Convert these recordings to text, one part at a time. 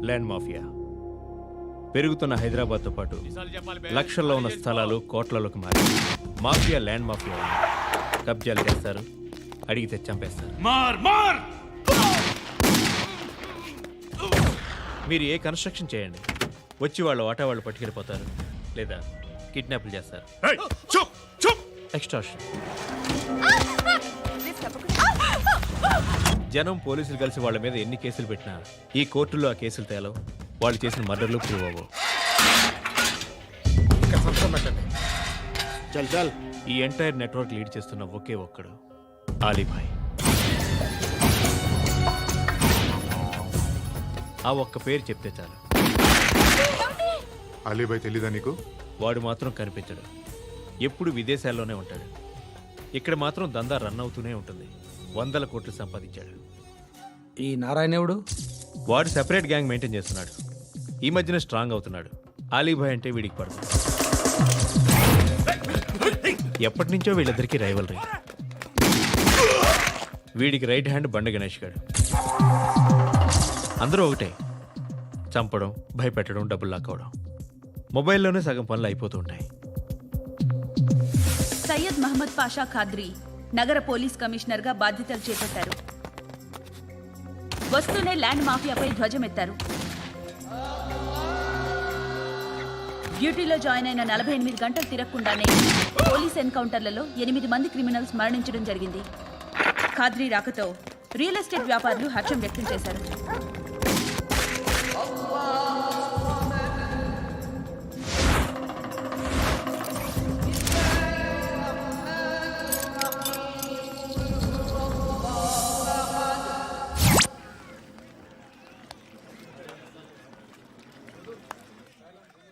Land mafia పెరుగుతున్న హైదరాబాద్తో పాటు లక్షల్లో ఉన్న స్థలాలు కోట్లలోకి మారి మాఫియా ల్యాండ్ మాఫియా కబ్జాలు చేస్తారు, అడిగితే చంపేస్తారు. మీరు ఏ కన్స్ట్రక్షన్ చేయండి, వచ్చి వాళ్ళు వాటా వాళ్ళు పట్టుకెళ్ళిపోతారు, లేదా కిడ్నాప్లు చేస్తారు. ఎక్స్ట్రాషన్. జనం పోలీసులు కలిసి వాళ్ళ మీద ఎన్ని కేసులు పెట్టినా ఈ కోర్టుల్లో ఆ కేసులు తేలవు, వాళ్ళు చేసిన మర్డర్లు ప్రూవ్ అవ్వవు. ఈ ఎంటైర్ నెట్వర్క్ లీడ్ చేస్తున్న ఒకే ఒక్కడు ఆలీభాయ్. ఆ ఒక్క పేరు చెప్తే చాలు. అలీభాయ్ తెలీదా నీకు? వాడు మాత్రం కనిపించడు, ఎప్పుడు విదేశాల్లోనే ఉంటాడు. ఇక్కడ మాత్రం దందా రన్ అవుతూనే ఉంటుంది. 100 కోట్లు సంపాదించాడు. ఈ నారాయణవుడు వాడు సెపరేట్ గ్యాంగ్ మెయింటైన్ చేస్తున్నాడు. ఈ మధ్యన స్ట్రాంగ్ అవుతున్నాడు. ఆలీభాయ్ అంటే వీడికి పడుతుంది. ఎప్పటి నుంచో వీళ్ళిద్దరికీ రైవల్రీ. వీడికి రైట్ హ్యాండ్ బండ గణేష్ గాడు. అందరూ ఒకటే, చంపడం, భయపెట్టడం, డబ్బులు లాక్కోవడం. మొబైల్లోనే సగం పనులు అయిపోతూ ఉంటాయి. సయ్యద్ మహమ్మద్ పాషా ఖాద్రీ నగర పోలీస్ కమిషనర్ గా బాధ్యతలు చేపట్టారు. వస్తూనే ల్యాండ్ మాఫియాపై ధ్వజమెత్తారు. డ్యూటీలో జాయిన్ అయిన 48 గంటలు తిరగకుండానే పోలీస్ ఎన్కౌంటర్లలో 8 మంది క్రిమినల్స్ మరణించడం జరిగింది. ఖాద్రీ రాకతో రియల్ ఎస్టేట్ వ్యాపారులు హర్షం వ్యక్తం చేశారు.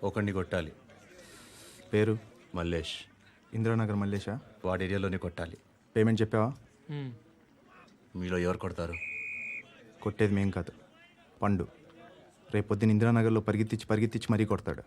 ఒకడిని కొట్టాలి. పేరు? మల్లేష్. ఇందిరానగర్ మల్లేషా? వాడి ఏరియాలోనే కొట్టాలి. పేమెంట్ చెప్పావా? మీలో ఎవరు కొడతారు? కొట్టేది మేం కాదు, పండు. రేపొద్దున ఇందిరానగర్లో పరిగెత్తించి మరీ కొడతాడు.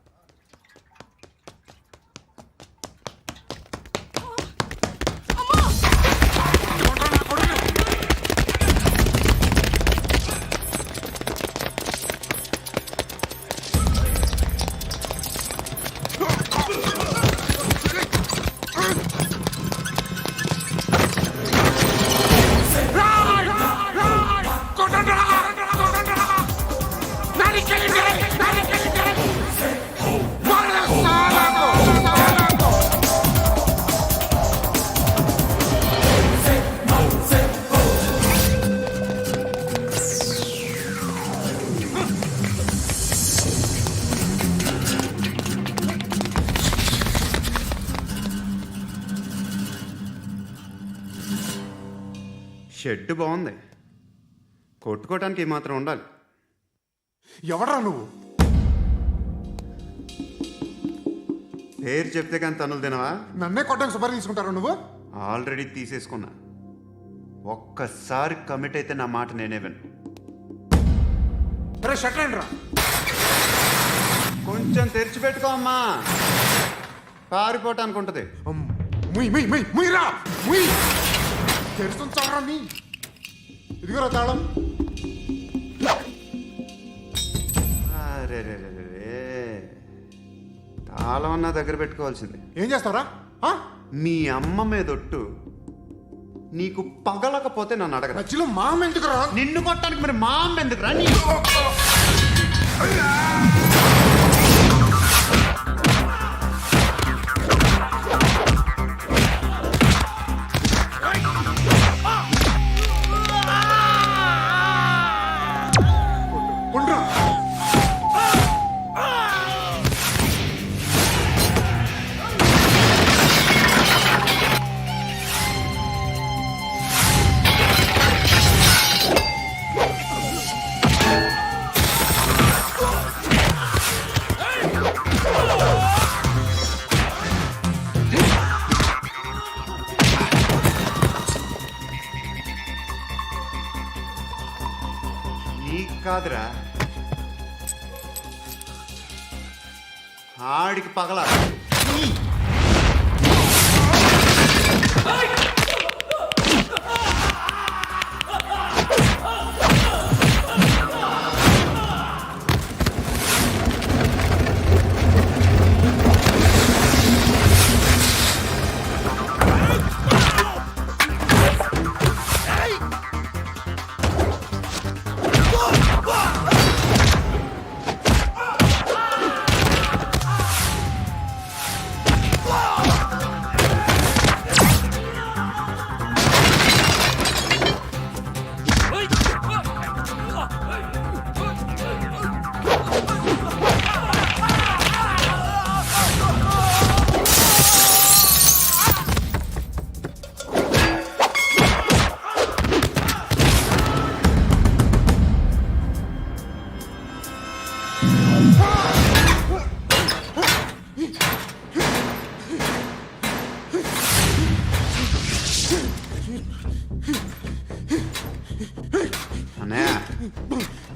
షెడ్ బాగుంది, కొట్టుకోవటానికి ఏమాత్రం ఉండాలి. ఎవడా నువ్వు? పేరు చెప్తే కానీ తనులు తినవా? నన్నే కొట్టడానికి సుపారీ తీసుకుంటారా నువ్వు? ఆల్రెడీ తీసేసుకున్నా. ఒక్కసారి కమిట్ అయితే నా మాట నేనే విను. కొంచెం తెరిచిపెట్టుకో అమ్మా, పారిపోవటానికి ఉంటుంది. తెరుస్తుంచారా? ఇదిగోరా తాళం. అరే తాళం అన్నా దగ్గర పెట్టుకోవాల్సింది. ఏం చేస్తారా? మీ అమ్మ మీదొట్టు నీకు పగలకపోతే నన్ను అడగ. మధ్యలో మా అమ్మ ఎందుకురా? నిన్ను కొట్టడానికి మరి మా అమ్మ ఎందుకురా? కాదురా, ఆడికి పగల.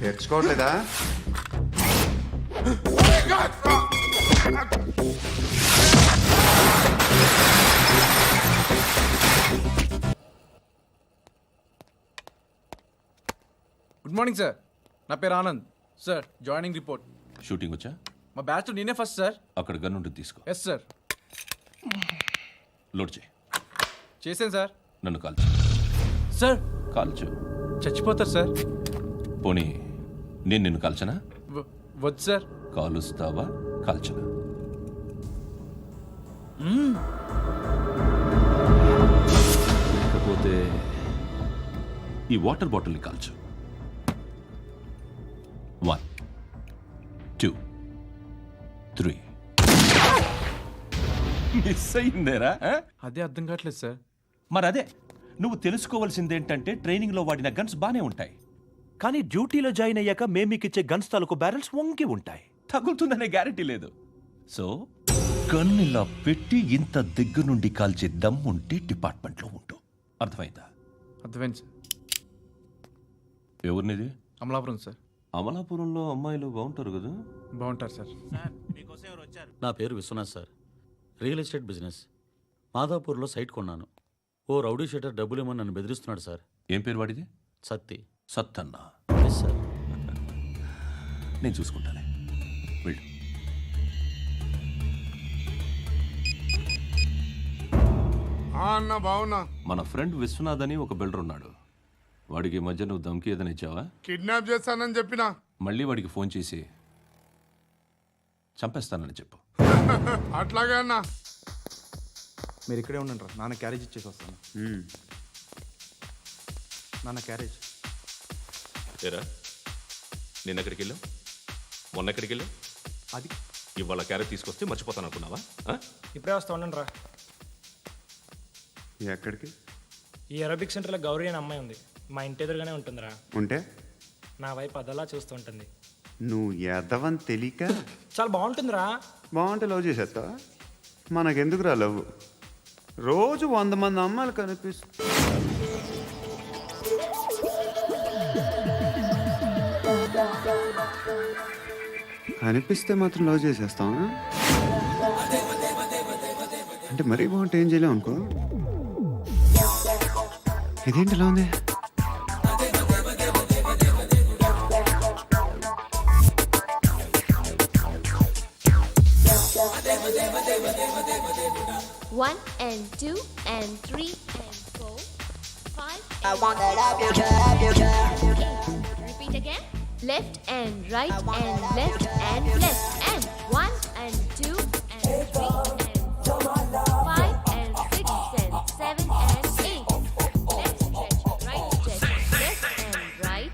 తెరుచుకోవట్లేదా? గుడ్ మార్నింగ్ సార్, నా పేరు Anand sir. Joining report. Shooting వచ్చా? మా బ్యాచ్ నేనే ఫస్ట్ సార్. అక్కడ గన్ ఉంటుంది, తీసుకో. Yes sir. లోడ్ చేయి. చేశాను సార్. నన్ను కాల్చు. సార్ కాల్చు. చచ్చిపోతారు సార్. పోనీ నేను నిన్ను కాల్చనా? వద్దు సార్. కాలుస్తావా కాల్చనా? లేకపోతే ఈ వాటర్ బాటిల్ని కాల్చు. 1 2 3. మిస్ అయిందేరా? అదే అర్థం కావట్లేదు సార్. మరి అదే నువ్వు తెలుసుకోవాల్సిందేంటంటే ట్రైనింగ్లో వాడిన గన్స్ బానే ఉంటాయి, కానీ డ్యూటీలో జాయిన్ అయ్యాక మేము మీకు ఇచ్చే గన్స్ తాలూకు బ్యారెల్స్ వంగి ఉంటాయి. తగులుతుందనే గ్యారెంటీ లేదు. సో గన్ ఇలా పెట్టి ఇంత దగ్గర నుండి కాల్చే దమ్ ఉంటే డిపార్ట్మెంట్లో ఉంటూ. అర్థమైందా? అర్థమైంది సార్. ఎవరినిది? అమలాపురం సార్. అమలాపురంలో అమ్మాయిలు బాగుంటారు కదా? బాగుంటారు సార్. నా పేరు Viswanath sir. Real estate business. మాదాపూర్లో సైట్ కొన్నాను. ఓ రౌడీ షీటర్ డబ్బులు ఇవ్వమని నన్ను బెదిరిస్తున్నాడు సార్. ఏం పేరు వాడిది? సత్తి. సత్తన్నా. Yes sir. నేను చూసుకుంటానే, వెళ్ళు. అన్న బావున్నా. మన ఫ్రెండ్ విశ్వనాథ్ అని ఒక బిల్డర్ ఉన్నాడు. వాడికి ఈ మధ్య నువ్వు దమ్కి ఏదైనా ఇచ్చావా? కిడ్నాప్ చేస్తానని చెప్పినా. మళ్ళీ వాడికి ఫోన్ చేసి చంపేస్తానని చెప్పు. అట్లాగే అన్న. మీరు ఇక్కడే ఉండండి రా, నాన్న క్యారేజ్ ఇచ్చేసి వస్తాను. నాన్న క్యారేజ్. ఏరా నిన్న ఎక్కడికి వెళ్ళావు? మొన్న ఎక్కడికి వెళ్ళావు? అది ఇవాళ క్యారెట్ తీసుకొస్తే మర్చిపోతాను అనుకున్నావా? ఇప్పుడే వస్తా ఉండండి రా. ఎక్కడికి? ఈ అరబిక్ సెంటర్లో గౌరీ అనే అమ్మాయి ఉంది. మా ఇంటి ఎదురుగానే ఉంటుందిరా. ఉంటే నా వైపు అదలా చూస్తూ ఉంటుంది. నువ్వు ఎదవని తెలియక చాలా బాగుంటుందిరా. బాగుంటే లవ్ చేసేస్తావా? మనకెందుకురా లవ్? రోజు 100 మంది అమ్మాయిలు కనిపిస్తే మాత్రం లవ్ చేసేస్తావా? అంటే మరీ బాగుంటే ఏం చేయలేవు అనుకో. ఇదేంటి ఇలా ఉంది? One and 2 and 3 and 4, 5. I want that up your job. Repeat again. Left and right and left and left and 1 and 2 and 3 and 4, 5 and 6 and 7 and 8. Left stretch, right stretch, left and right,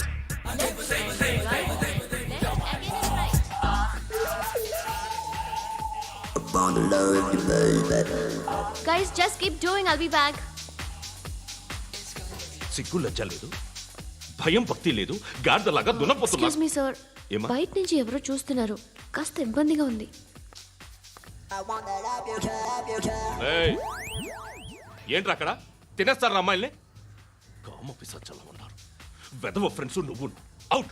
left and right and left again and right. Guys, just keep doing. I'll be back. సిగ్గు లజ్జ లేదు, భయం భక్తి లేదు, గాడిదలాగా దున్నపోతున్నా. Excuse me, sir. ఏమా? బయట నుంచి ఎవరో చూస్తున్నారు. కాస్త ఇబ్బందిగా ఉంది. ఏయ్, ఏంట్రా అక్కడ? తినేస్తారా అమ్మాయిల్ని? కామ పిశాచాలా ఉన్నారు. వెదవ ఫ్రెండ్స్ నువ్వు. Out,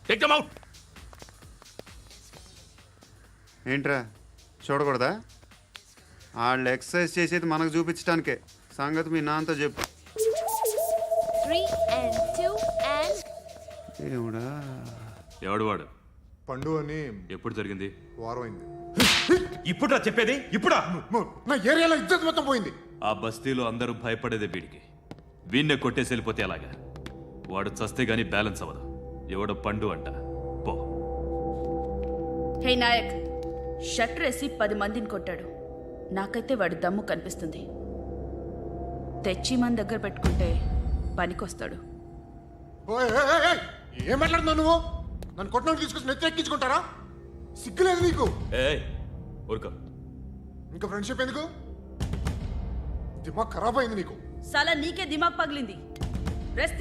take them out. ఏంట్రా చూడకూడదా? వాళ్ళు ఎక్సర్సైజ్ చేసేది మనకు చూపించడానికే. సంగతి మీ నాన్నతో చెప్పు. 3 and 2 and ఏమిడా? ఎవడు వాడు? పండు అని ఎప్పుడు జరిగింది? వారం అయింది. ఇప్పుడా చెప్పేది? ఇప్పుడా? నా ఏరియాలో ఇజ్జత్ మొత్తం పోయింది. ఆ బస్తీలో అందరూ భయపడేదే వీడికి. వీణ్ణే కొట్టేసి వెళ్ళిపోతే అలాగా? వాడు చస్తే గానీ బ్యాలెన్స్ అవ్వదు. ఎవడో పండు అంట. పో. హే నాయక్, షట్టర్ వేసి 10 మందిని కొట్టాడు. నాకైతే వాడి దమ్ము కనిపిస్తుంది. తెచ్చి మన దగ్గర పెట్టుకుంటే పనికొస్తాడు. ఓయ్, ఏయ్, ఏయ్, ఏయ్, ఏం మాట్లాడుతున్నావు నువ్వు? నన్ను కొట్టడానికి తీసుకొచ్చి నెత్తి ఎక్కించుకుంటారా? సిగ్గులేదు నీకు? ఏయ్ ఊరుకో. ఇంకా ఫ్రెండ్షిప్ ఎందుకు? దిమాగ్ ఖరాబ్ అయింది నీకు. సాలా నీకే దిమాగ్ పగిలింది. రెస్ట్